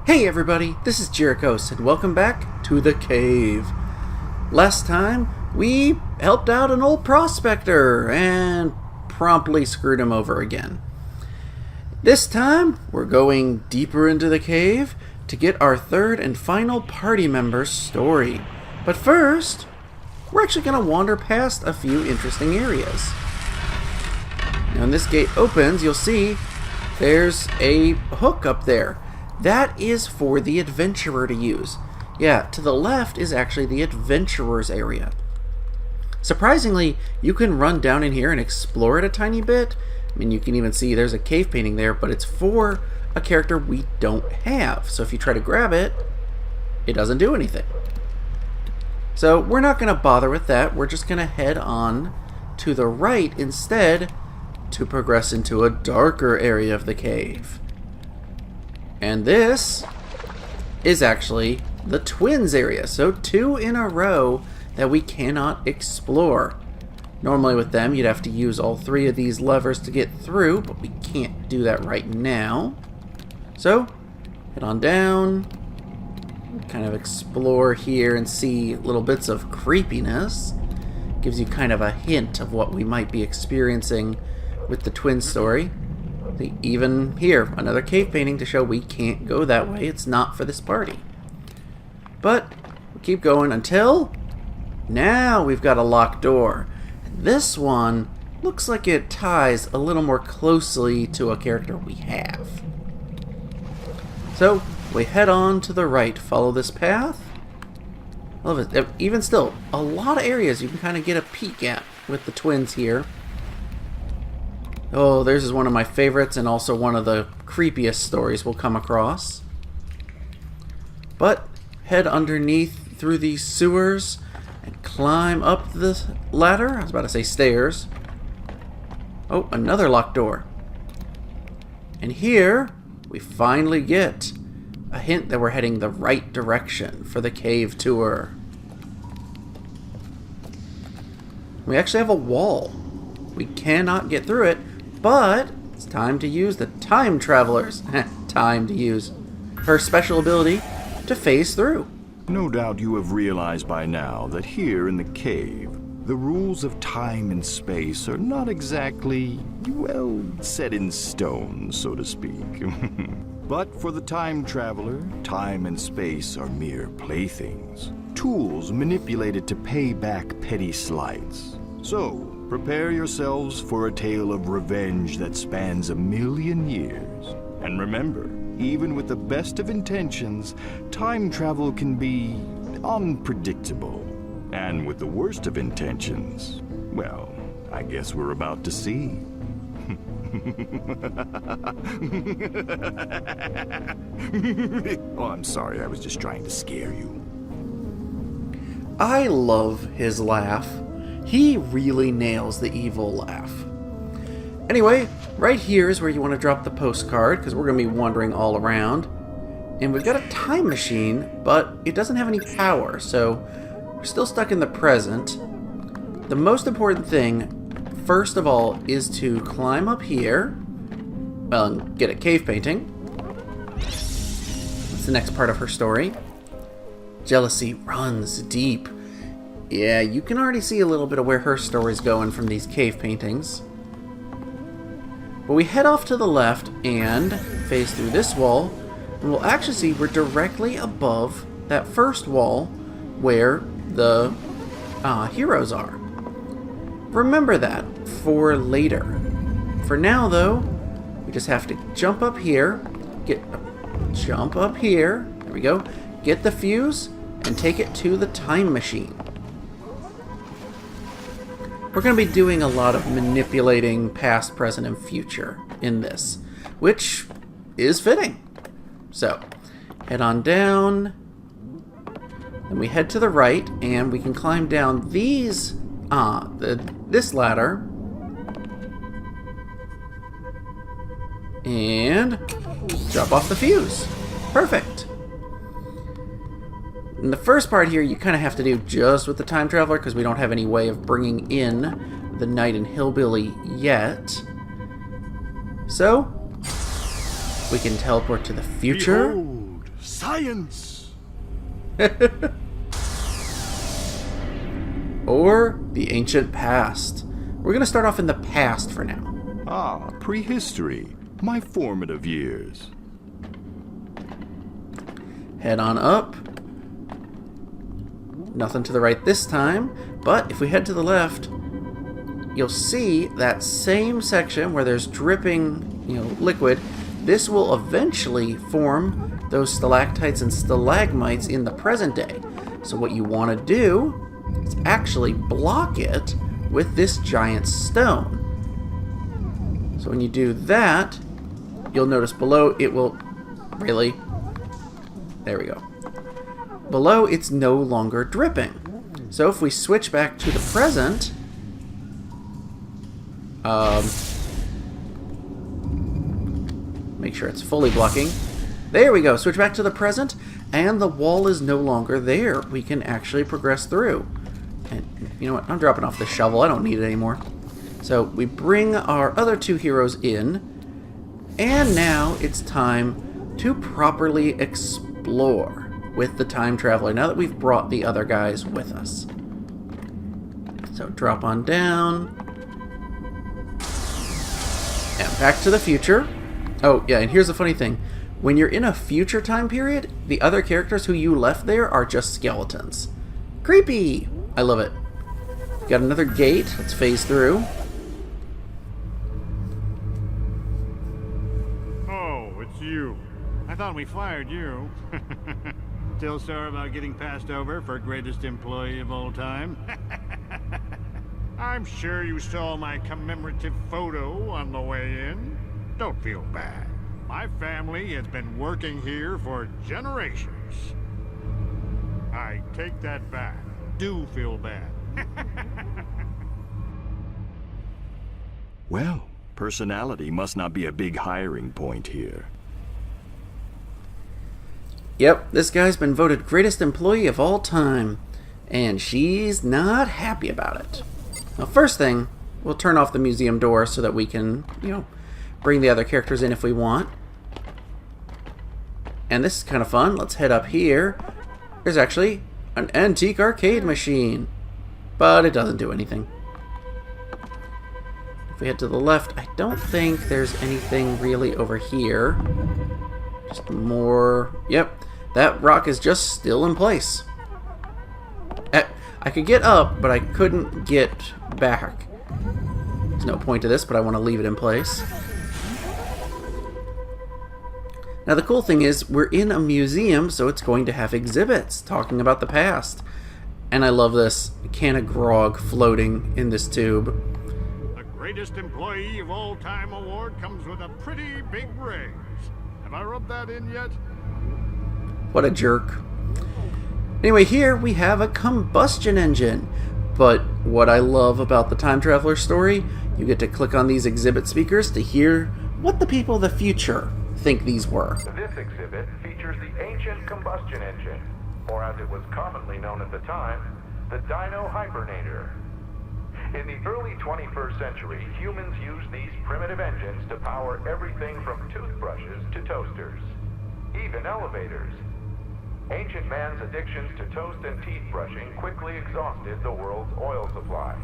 Hey everybody, this is Jerichos, and welcome back to the cave. Last time, we helped out an old prospector and promptly screwed him over again. This time, we're going deeper into the cave to get our third and final party member's story. But first, we're actually going to wander past a few interesting areas. Now, when this gate opens, you'll see there's a hook up there. That is for the adventurer to use. Yeah, to the left is actually the adventurer's area. Surprisingly, you can run down in here and explore it a tiny bit. I mean, you can even see there's a cave painting there, but it's for a character we don't have. So if you try to grab it, it doesn't do anything. So we're not going to bother with that. We're just going to head on to the right instead to progress into a darker area of the cave. And this is actually the twins area. So 2 in a row that we cannot explore. Normally with them, you'd have to use all 3 of these levers to get through, but we can't do that right now. So, head on down, kind of explore here and see little bits of creepiness. Gives you kind of a hint of what we might be experiencing with the twin story. Even here, another cave painting to show we can't go that way. It's not for this party. But we'll keep going until now we've got a locked door. This one looks like it ties a little more closely to a character we have. So we head on to the right, follow this path. I love it. Even still, a lot of areas you can kind of get a peek at with the twins here. Oh, this is one of my favorites and also one of the creepiest stories we'll come across. But head underneath through these sewers and climb up the ladder. I was about to say stairs. Oh, another locked door. And here we finally get a hint that we're heading the right direction for the cave tour. We actually have a wall. We cannot get through it. But it's time to use the time traveler's time to use her special ability to phase through. No doubt you have realized by now that here in the cave, the rules of time and space are not exactly, well, set in stone, so to speak. But for the time traveler, time and space are mere playthings, tools manipulated to pay back petty slights. So, prepare yourselves for a tale of revenge that spans 1,000,000 years. And remember, even with the best of intentions, time travel can be unpredictable. And with the worst of intentions, well, I guess we're about to see. Oh, I'm sorry, I was just trying to scare you. I love his laugh. He really nails the evil laugh. Anyway, right here is where you want to drop the postcard, because we're going to be wandering all around. And we've got a time machine, but it doesn't have any power, so we're still stuck in the present. The most important thing, first of all, is to climb up here, well, and get a cave painting. That's the next part of her story. Jealousy runs deep. Yeah, you can already see a little bit of where her story's going from these cave paintings. But we head off to the left and phase through this wall, and we'll actually see we're directly above that first wall where the heroes are. Remember that for later. For now, though, we just have to jump up here, jump up here, there we go, get the fuse, and take it to the time machine. We're going to be doing a lot of manipulating past, present, and future in this, which is fitting. So, head on down, and we head to the right, and we can climb down this ladder, and drop off the fuse. Perfect. In the first part here, you kind of have to do just with the time traveler because we don't have any way of bringing in the knight and hillbilly yet. So, we can teleport to the future. Behold, Science! Or the ancient past. We're going to start off in the past for now. Ah, prehistory. My formative years. Head on up. Nothing to the right this time, but if we head to the left, you'll see that same section where there's dripping, liquid. This will eventually form those stalactites and stalagmites in the present day. So what you want to do is actually block it with this giant stone. So when you do that, you'll notice below it will... Really? There we go. Below, it's no longer dripping. So if we switch back to the present... make sure it's fully blocking. There we go. Switch back to the present, and the wall is no longer there. We can actually progress through. And you know what? I'm dropping off the shovel. I don't need it anymore. So we bring our other two heroes in, and now it's time to properly explore with the time traveler, now that we've brought the other guys with us. So drop on down. And back to the future. Oh, yeah, and here's the funny thing. When you're in a future time period, the other characters who you left there are just skeletons. Creepy! I love it. Got another gate. Let's phase through. Oh, it's you. I thought we fired you. Still sore about getting passed over for greatest employee of all time? I'm sure you saw my commemorative photo on the way in. Don't feel bad. My family has been working here for generations. I take that back. Do feel bad. Well, personality must not be a big hiring point here. Yep, this guy's been voted greatest employee of all time, and she's not happy about it. Now, first thing, we'll turn off the museum door so that we can, bring the other characters in if we want. And this is kind of fun. Let's head up here. There's actually an antique arcade machine, but it doesn't do anything. If we head to the left, I don't think there's anything really over here. Just more... Yep, that rock is just still in place. I could get up, but I couldn't get back. There's no point to this, but I want to leave it in place. Now the cool thing is, we're in a museum, so it's going to have exhibits talking about the past. And I love this can of grog floating in this tube. The greatest employee of all time award comes with a pretty big raise. Have I rubbed that in yet? What a jerk. Anyway, here we have a combustion engine. But what I love about the time traveler story, you get to click on these exhibit speakers to hear what the people of the future think these were. This exhibit features the ancient combustion engine, or as it was commonly known at the time, the Dino Hibernator. In the early 21st century, humans used these primitive engines to power everything from toothbrushes to toasters, even elevators. Ancient man's addictions to toast and teeth brushing quickly exhausted the world's oil supply.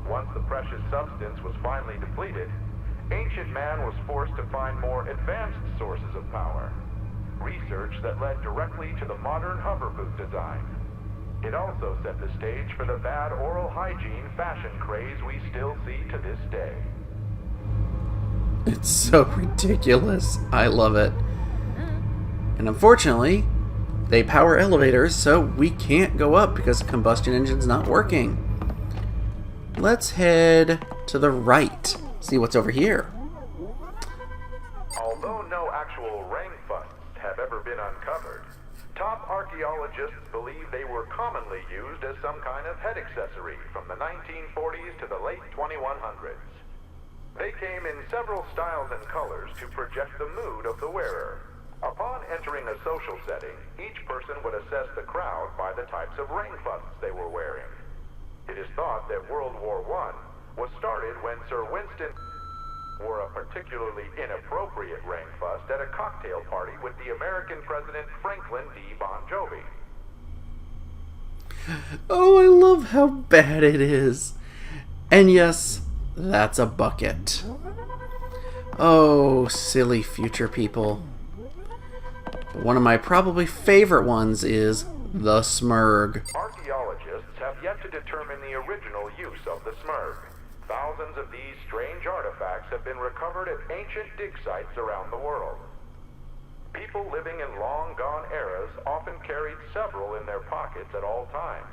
Once the precious substance was finally depleted, ancient man was forced to find more advanced sources of power, research that led directly to the modern hover boot design. It also set the stage for the bad oral hygiene fashion craze we still see to this day. It's so ridiculous. I love it. And unfortunately, they power elevators, so we can't go up because the combustion engine's not working. Let's head to the right. See what's over here. Although no actual ring funds have ever been uncovered, top archaeologists believe they were commonly used as some kind of head accessory from the 1940s to the late 2100s. They came in several styles and colors to project the mood of the wearer. Upon entering a social setting, each person would assess the crowd by the types of ring funds they were wearing. It is thought that World War I was started when Sir Winston wore a particularly inappropriate ring bust at a cocktail party with the American President Franklin D. Bon Jovi. Oh, I love how bad it is. And yes, that's a bucket. Oh, silly future people. One of my probably favorite ones is the Smurg. Archaeologists have yet to determine the original use of the Smurg. Thousands of these strange artifacts have been recovered at ancient dig sites around the world. People living in long-gone eras often carried several in their pockets at all times,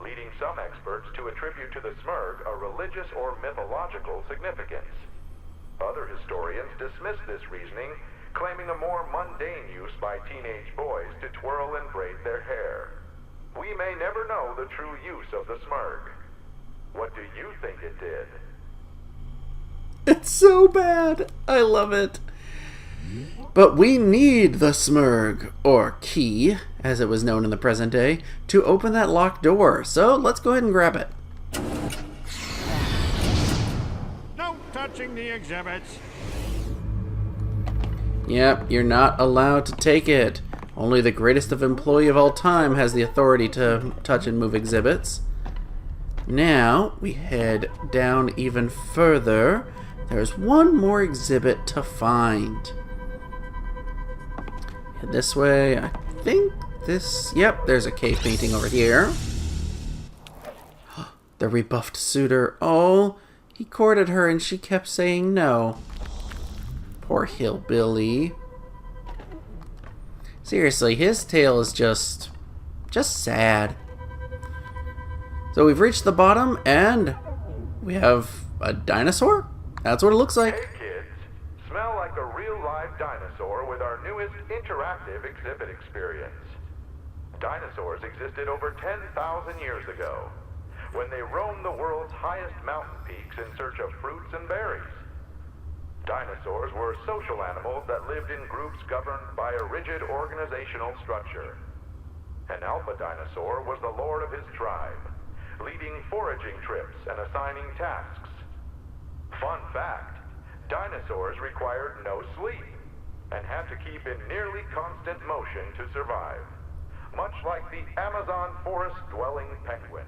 leading some experts to attribute to the Smurg a religious or mythological significance. Other historians dismiss this reasoning, claiming a more mundane use by teenage boys to twirl and braid their hair. We may never know the true use of the Smurg. What do you think it did? It's so bad. I love it. But we need the Smurg, or key, as it was known in the present day, to open that locked door. So let's go ahead and grab it. No touching the exhibits. Yep, you're not allowed to take it. Only the greatest of employee of all time has the authority to touch and move exhibits. Now, we head down even further. There's one more exhibit to find. Head this way. I think this... Yep, there's a cave painting over here. The rebuffed suitor. Oh, he courted her and she kept saying no. Poor hillbilly. Seriously, his tale is just sad. So we've reached the bottom and we have a dinosaur? That's what it looks like. Hey kids, smell like a real live dinosaur with our newest interactive exhibit experience. Dinosaurs existed over 10,000 years ago, when they roamed the world's highest mountain peaks in search of fruits and berries. Dinosaurs were social animals that lived in groups governed by a rigid organizational structure. An alpha dinosaur was the lord of his tribe, leading foraging trips and assigning tasks. Fun fact, dinosaurs required no sleep and had to keep in nearly constant motion to survive, much like the Amazon forest-dwelling penguin.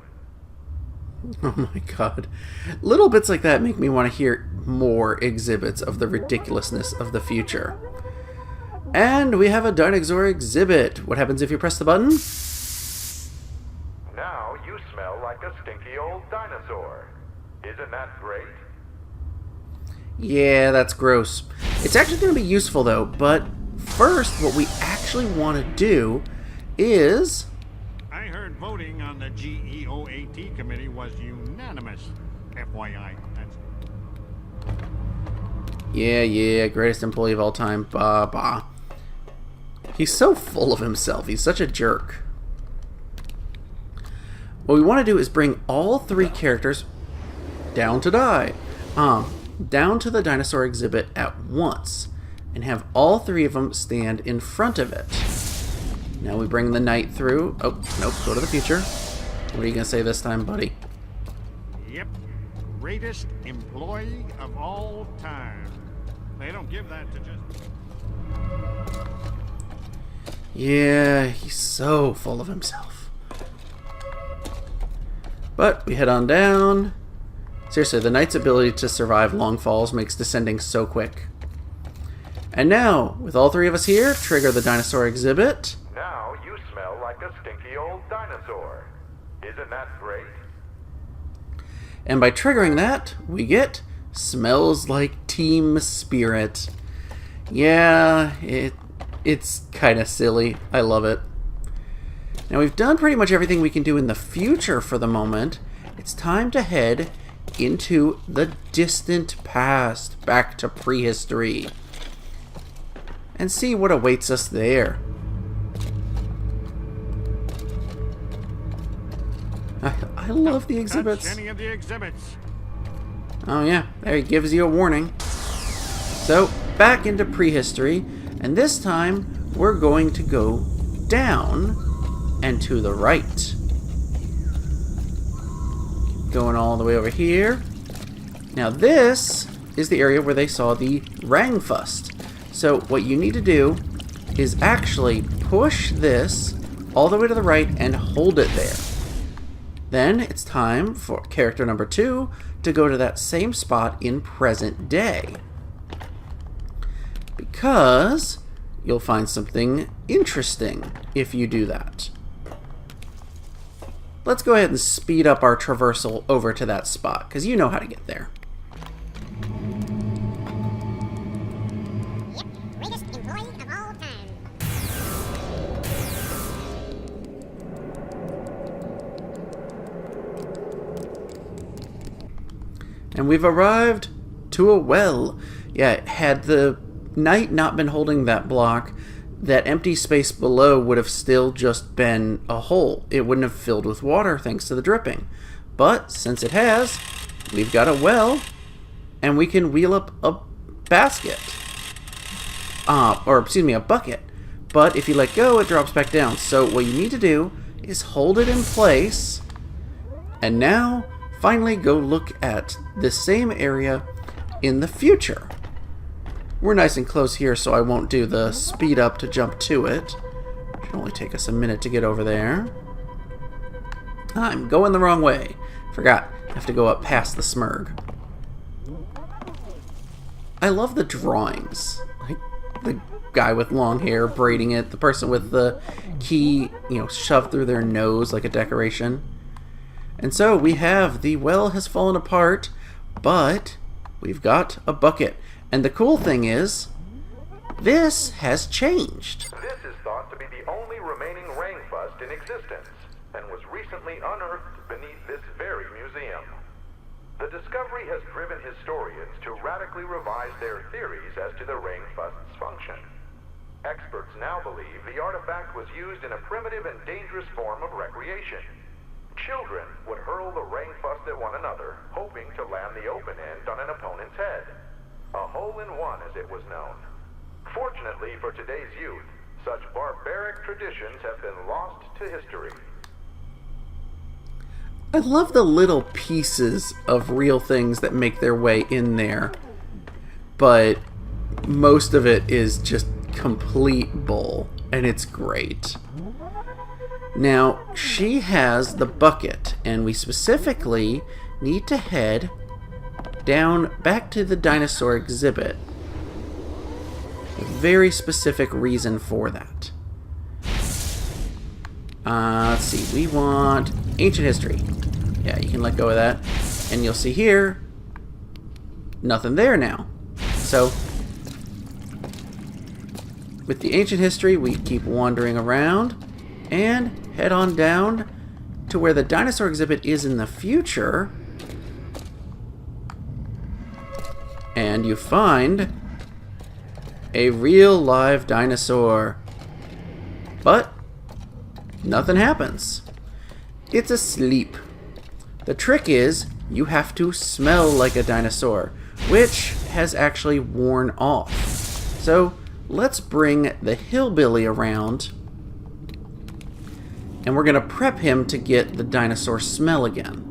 Oh my god. Little bits like that make me want to hear more exhibits of the ridiculousness of the future. And we have a dinosaur exhibit. What happens if you press the button? Now you smell like a stinky old dinosaur. Isn't that great? Yeah, that's gross. It's actually going to be useful though, but first what we actually want to do is... I heard voting on the GEOAT committee was unanimous. FYI, that's... Yeah, greatest employee of all time, bah. He's so full of himself. He's such a jerk. What we want to do is bring all three characters down to down to the dinosaur exhibit at once, and have all three of them stand in front of it. Now we bring the knight through. Oh, nope, go to the future. What are you going to say this time, buddy? Yep. Greatest employee of all time. They don't give that to just... Yeah, he's so full of himself. But we head on down. Seriously, the knight's ability to survive long falls makes descending so quick. And now, with all three of us here, trigger the dinosaur exhibit. Now you smell like a stinky old dinosaur. Isn't that great? And by triggering that, we get smells like team spirit. Yeah, it's kind of silly. I love it. Now we've done pretty much everything we can do in the future for the moment. It's time to head into the distant past, back to prehistory, and see what awaits us there. I love the exhibits. Touch any of the exhibits. Oh yeah, there he gives you a warning. So, back into prehistory, and this time we're going to go down and to the right. Keep going all the way over here. Now this is the area where they saw the Rangfust. So what you need to do is actually push this all the way to the right and hold it there. Then it's time for character number 2 to go to that same spot in present day. Because you'll find something interesting if you do that. Let's go ahead and speed up our traversal over to that spot, because you know how to get there. Yep, greatest employee of all time. And we've arrived to a well. Yeah, had the knight not been holding that block, that empty space below would have still just been a hole. It wouldn't have filled with water thanks to the dripping. But since it has, we've got a well, and we can wheel up a basket. A bucket. But if you let go, it drops back down. So what you need to do is hold it in place, and now finally go look at the same area in the future. We're nice and close here, so I won't do the speed up to jump to it. Should only take us a minute to get over there. I'm going the wrong way. Forgot. I have to go up past the smurg. I love the drawings. Like the guy with long hair braiding it, the person with the key, shoved through their nose like a decoration. And so we have the well has fallen apart, but we've got a bucket. And the cool thing is, this has changed. This is thought to be the only remaining Rangfust in existence, and was recently unearthed beneath this very museum. The discovery has driven historians to radically revise their theories as to the Rangfust's function. Experts now believe the artifact was used in a primitive and dangerous form of recreation. Children would hurl the Rangfust at one another, hoping to land the open end on an opponent's head. A hole-in-one, as it was known. Fortunately for today's youth, such barbaric traditions have been lost to history. I love the little pieces of real things that make their way in there, but most of it is just complete bull, and it's great. Now, she has the bucket, and we specifically need to head down back to the dinosaur exhibit. A very specific reason for that. Let's see, we want ancient history. Yeah, you can let go of that. And you'll see here, nothing there now. So, with the ancient history, we keep wandering around and head on down to where the dinosaur exhibit is in the future. And you find a real live dinosaur. But nothing happens. It's asleep. The trick is you have to smell like a dinosaur, which has actually worn off. So let's bring the hillbilly around, and we're going to prep him to get the dinosaur smell again.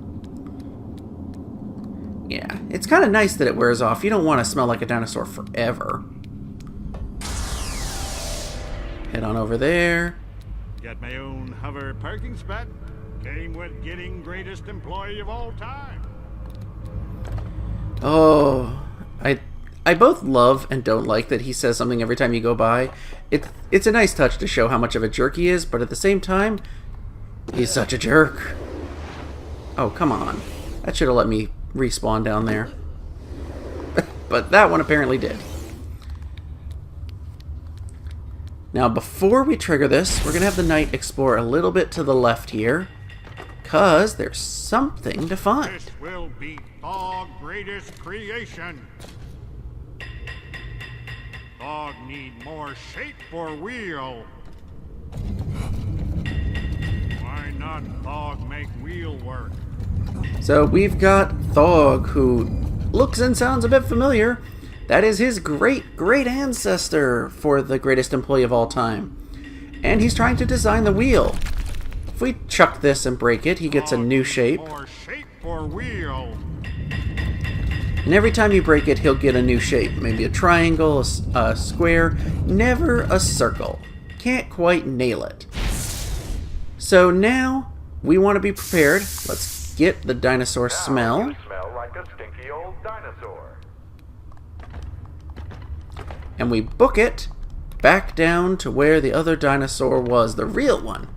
Yeah, it's kind of nice that it wears off. You don't want to smell like a dinosaur forever. Head on over there. Got my own hover parking spot. Came with getting greatest employee of all time. Oh, I both love and don't like that he says something every time you go by. It's a nice touch to show how much of a jerk he is, but at the same time, he's such a jerk. Oh, come on. That should have let me respawn down there. But that one apparently did. Now, before we trigger this, we're going to have the knight explore a little bit to the left here, because there's something to find. This will be Thog's greatest creation. Thog need more shape for wheel. Why not Thog make wheel work? So we've got Thog, who looks and sounds a bit familiar. That is his great ancestor for the greatest employee of all time. And he's trying to design the wheel. If we chuck this and break it, he gets a new shape. More shape for wheel. And every time you break it, he'll get a new shape. Maybe a triangle, a square, never a circle. Can't quite nail it. So now, we want to be prepared. Let's get the dinosaur smell. You smell like a stinky old dinosaur. And we book it back down to where the other dinosaur was, the real one.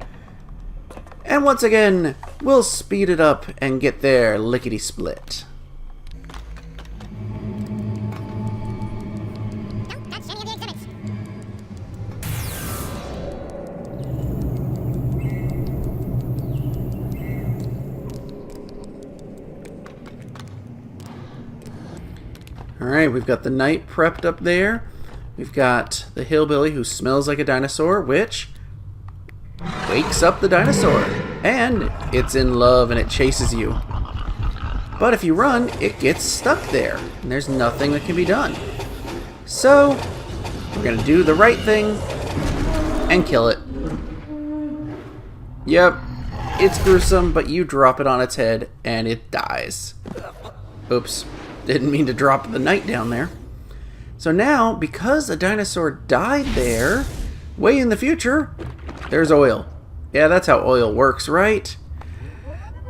And once again, we'll speed it up and get there lickety-split. Don't touch any of the exhibits. Alright, we've got the knight prepped up there. We've got the hillbilly who smells like a dinosaur, which wakes up the dinosaur. And it's in love and it chases you. But if you run, it gets stuck there. And there's nothing that can be done. So, we're going to do the right thing and kill it. Yep, it's gruesome, but you drop it on its head and it dies. Oops, didn't mean to drop the knight down there. So now, because a dinosaur died there, way in the future, there's oil. Yeah, that's how oil works, right?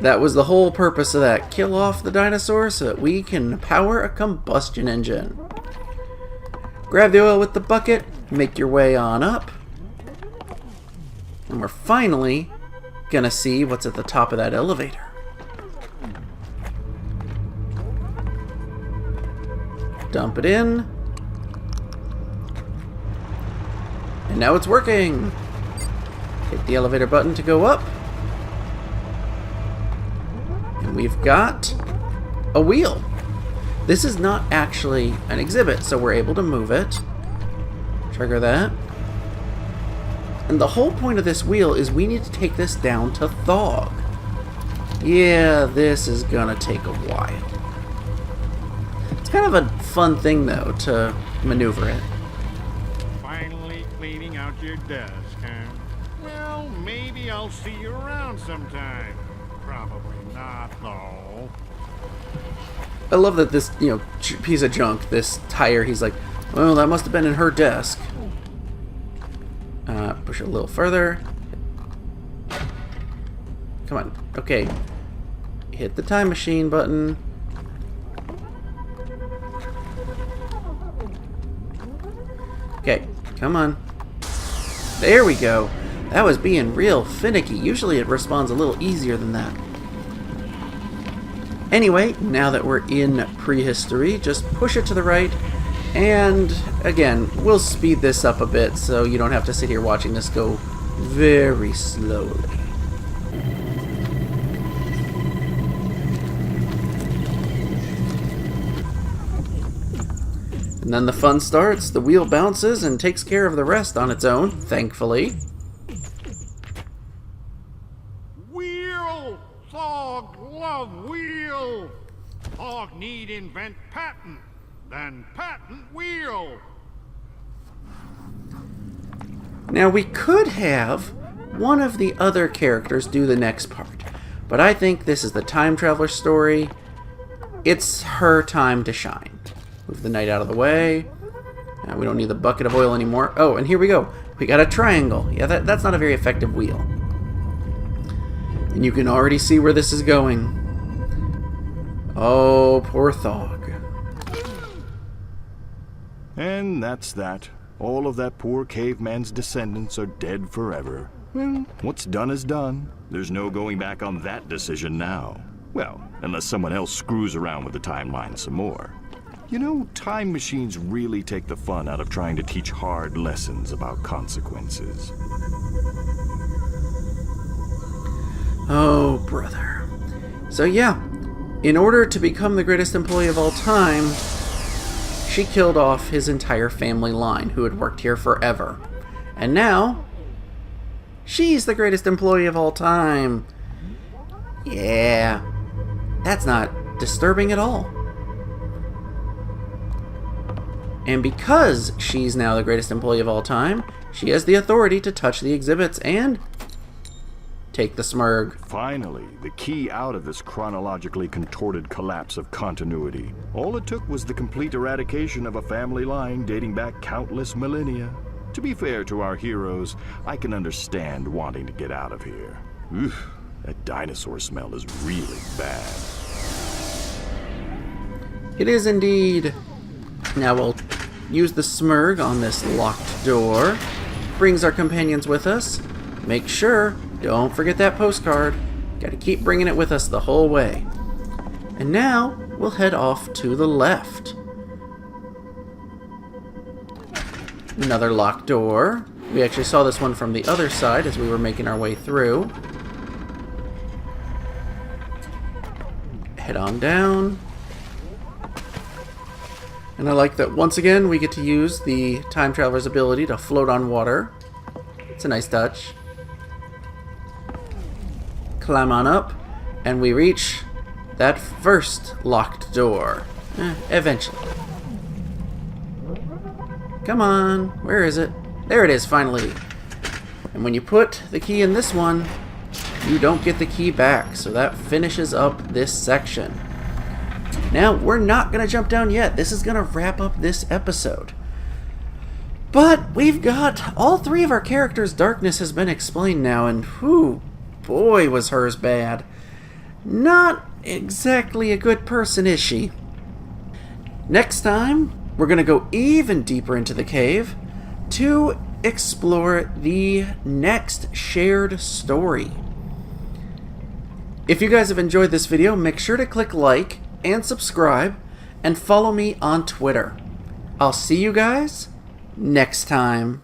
That was the whole purpose of that. Kill off the dinosaur so that we can power a combustion engine. Grab the oil with the bucket, make your way on up. And we're finally gonna see what's at the top of that elevator. Dump it in. And now it's working. Hit the elevator button to go up. And we've got a wheel. This is not actually an exhibit, so we're able to move it. Trigger that. And the whole point of this wheel is we need to take this down to Thog. Yeah, this is gonna take a while. It's kind of a fun thing, though, to maneuver it. Finally cleaning out your desk, huh? Well, maybe I'll see you around sometime. Probably not, though. I love that this, piece of junk, this tire, he's like, well, that must have been in her desk. Push it a little further. Come on. Okay. Hit the time machine button. Okay, come on. There we go. That was being real finicky. Usually it responds a little easier than that. Anyway, now that we're in prehistory, just push it to the right. And again, we'll speed this up a bit so you don't have to sit here watching this go very slowly. And then the fun starts, the wheel bounces and takes care of the rest on its own, thankfully. Wheel! Thog love wheel! Thog need invent patent, then patent wheel! Now we could have one of the other characters do the next part, but I think this is the time traveler story. It's her time to shine. Move the knight out of the way. We don't need the bucket of oil anymore. Oh, and here we go. We got a triangle. Yeah, that's not a very effective wheel. And you can already see where this is going. Oh, poor Thog. And that's that. All of that poor caveman's descendants are dead forever. Well, what's done is done. There's no going back on that decision now. Well, unless someone else screws around with the timeline some more. You know, time machines really take the fun out of trying to teach hard lessons about consequences. Oh, brother. So yeah, in order to become the greatest employee of all time, she killed off his entire family line who had worked here forever. And now, she's the greatest employee of all time. Yeah, that's not disturbing at all. And because she's now the greatest employee of all time, she has the authority to touch the exhibits and take the smurg. Finally, the key out of this chronologically contorted collapse of continuity. All it took was the complete eradication of a family line dating back countless millennia. To be fair to our heroes, I can understand wanting to get out of here. Oof, that dinosaur smell is really bad. It is indeed. Now we'll use the smurg on this locked door. Brings our companions with us. Make sure, don't forget that postcard. Gotta keep bringing it with us the whole way. And now we'll head off to the left. Another locked door. We actually saw this one from the other side as we were making our way through. Head on down. And I like that once again we get to use the time traveler's ability to float on water. It's a nice touch. Climb on up, and we reach that first locked door. Eventually. Come on, where is it? There it is, finally. And when you put the key in this one, you don't get the key back, so that finishes up this section. Now, we're not going to jump down yet. This is going to wrap up this episode. But we've got all three of our characters' darkness has been explained now, and whew, boy was hers bad. Not exactly a good person, is she? Next time, we're going to go even deeper into the cave to explore the next shared story. If you guys have enjoyed this video, make sure to click like and subscribe and follow me on Twitter. I'll see you guys next time.